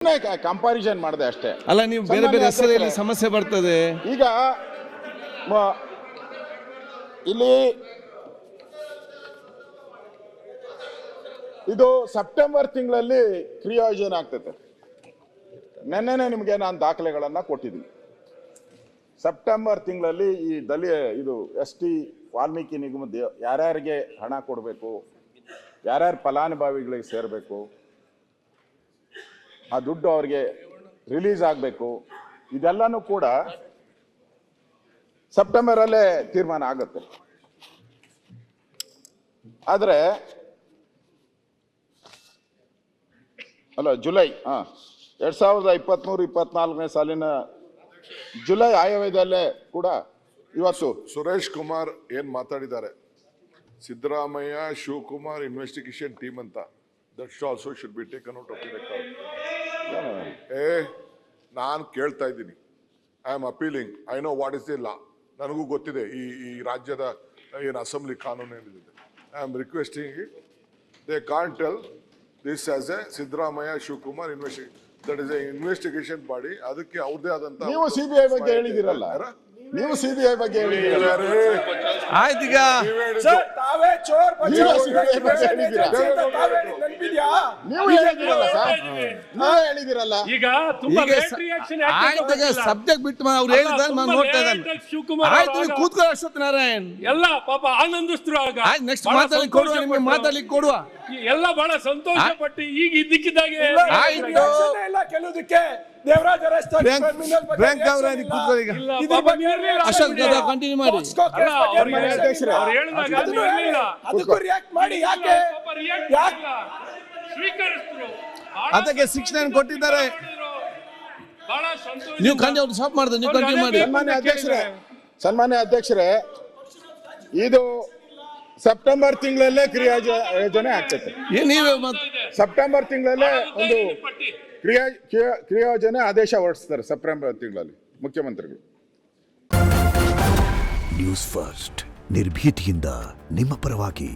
Comparison ಮಾಡಿದೆ ಅಷ್ಟೇ. ಅಲ್ಲ, ನೀವು ಬೇರೆ ಬೇರೆ ಹೆಸರಲ್ಲಿ ಸಮಸ್ಯೆ ಬರ್ತದೆ. ಈಗ ಇಲ್ಲಿ ಇದು ಸೆಪ್ಟೆಂಬರ್ ತಿಂಗಳಲ್ಲಿ ಕ್ರಿಯಾಯೋಜನೆ ಆಗ್ತೈತೆ. ನೆನ್ನೆನೆ ನಿಮಗೆ ನಾನು ದಾಖಲೆಗಳನ್ನು ಕೊಟ್ಟಿದ್ದೀನಿ. ಸೆಪ್ಟೆಂಬರ್ ತಿಂಗಳಲ್ಲಿ ಈ ಇದು ST ವಾಲ್ಮೀಕಿ ನಿಗಮದ ಯಾರ್ಯಾರಿಗೆ ಹಣ ಕೊಡಬೇಕು, ಯಾರ್ಯಾರು ಫಲಾನುಭವಿಗಳಿಗೆ ಸೇರಬೇಕು, ಆ ದುಡ್ಡು ಅವ್ರಿಗೆ ರಿಲೀಸ್ ಆಗಬೇಕು, ಇದೆಲ್ಲನೂ ಕೂಡ ಸೆಪ್ಟೆಂಬರಲ್ಲೇ ತೀರ್ಮಾನ ಆಗುತ್ತೆ. ಆದರೆ ಜುಲೈ 2023-24 ಸಾಲಿನ ಜುಲೈ ಆಯವ್ಯಯದಲ್ಲೇ ಕೂಡ ಇವತ್ತು ಸುರೇಶ್ ಕುಮಾರ್ ಏನ್ ಮಾತಾಡಿದ್ದಾರೆ, ಸಿದ್ದರಾಮಯ್ಯ ಶಿವಕುಮಾರ್ ಇನ್ವೆಸ್ಟಿಗೇಷನ್ ಟೀಮ್ ಅಂತ, that also should be taken out of the record. ನಾನು ಕೇಳ್ತಾ ಇದ್ದೀನಿ, I am appealing, I know what is the law. ನನಗೂ ಗೊತ್ತಿದೆ ಈ ರಾಜ್ಯದ ಏನು ಅಸೆಂಬ್ಲಿ ಕಾನೂನು ಏನಿದೆ. I am requesting it, they can't tell this as A Siddaramaiah Shivakumar that is A investigation body. ಅದಕ್ಕೆ ಅವ್ರದೇ ಆದಂತ ನೀವು CBI ಬಗ್ಗೆ ಹೇಳಿದಿರಲ್ಲ, ನೀವು CBI ಬಗ್ಗೆ ಹೇಳಿದಿರಲ್ಲ. ಆಯ್ತು, ಈಗ ತಾವೇ ಚೋರ್ ನೀವು ಹೇಳಿದಿರಲ್ಲ ಸರ್, ನೀವು ಹೇಳಿದಿರಲ್ಲ. ಈಗ ತುಂಬಾ ಲೇಟ್ ರಿಯಾಕ್ಷನ್ ಆಯ್ತು, ಸಬ್ಜೆಕ್ಟ್ ಬಿಟ್ಟು ಅವ್ರು ಹೇಳಿದಾಗ ನಾನು ನೋಡ್ತಾ ಇದ್ದಾನೆ. ಆಯ್ತು, ನೀವು ಕೂತ್ಕೊಳ್ಳಿ ಅಶ್ವಥ್ ನಾರಾಯಣ್. ಎಲ್ಲ ಪಾಪ ಆನಂದಿಸ್ತ್ರು. ಆಗ ಆಯ್ತು, ನೆಕ್ಸ್ಟ್ ಮಾತಾಡ್ಲಿಕ್ಕೆ ಕೊಡುವ, ನಿಮಗೆ ಮಾತಾಡ್ಲಿಕ್ಕೆ ಕೊಡುವ. ಎಲ್ಲ ಬಹಳ ಸಂತೋಷ ಪಟ್ಟು ಈಗ ಇದ್ದಕ್ಕಿದ್ದಾಗೆ ಆಯ್ತು, ಕೆಲವುದಕ್ಕೆ ದೇವರಾಜ್ ಅರೆಸ್ಟ್ ಬ್ಯಾಂಕ್ ಅವರ ಕೂತ್ಕೊಳ್ಳಿ. ಈಗ ಅಶ್ವಥ್ ಕಂಟಿನ್ಯೂ ಮಾಡಿ. ಅದಕ್ಕೂ ರಿಯಾಕ್ಟ್ ಮಾಡಿ. ಯಾಕೆ ಸ್ವೀಕರಿಸಿದ್ರು, ಅದಕ್ಕೆ 6-9 ಕೊಟ್ಟಿದ್ದಾರೆ. ಬಹಳ ಸಂತೋಷ. ನೀವು ಕಂಟಿನ್ಯೂ ಸ್ಟಾಪ್ ಮಾಡಿದ್ರೆ ನೀವು ಕಂಟಿನ್ಯೂ ಮಾಡಿ. ಸನ್ಮಾನ್ಯ ಅಧ್ಯಕ್ಷರೇ, ಇದು ಸೆಪ್ಟೆಂಬರ್ ತಿಂಗಳಲ್ಲೇ ಕ್ರಿಯಾಯೋಜನೆ ಆಗ್ತೈತೆ. ನೀವೇ ಸೆಪ್ಟೆಂಬರ್ ತಿಂಗಳಲ್ಲೇ ಒಂದು ಕ್ರಿಯಾಯೋಜನೆ ಆದೇಶ ಹೊರಡಿಸ್ತಾರೆ. ಸೆಪ್ಟೆಂಬರ್ ತಿಂಗಳಲ್ಲಿ ಮುಖ್ಯಮಂತ್ರಿಗಳು. ನ್ಯೂಸ್ ಫಸ್ಟ್ ನಿರ್ಭೀತಿಯಿಂದ ನಿಮ್ಮ ಪರವಾಗಿ.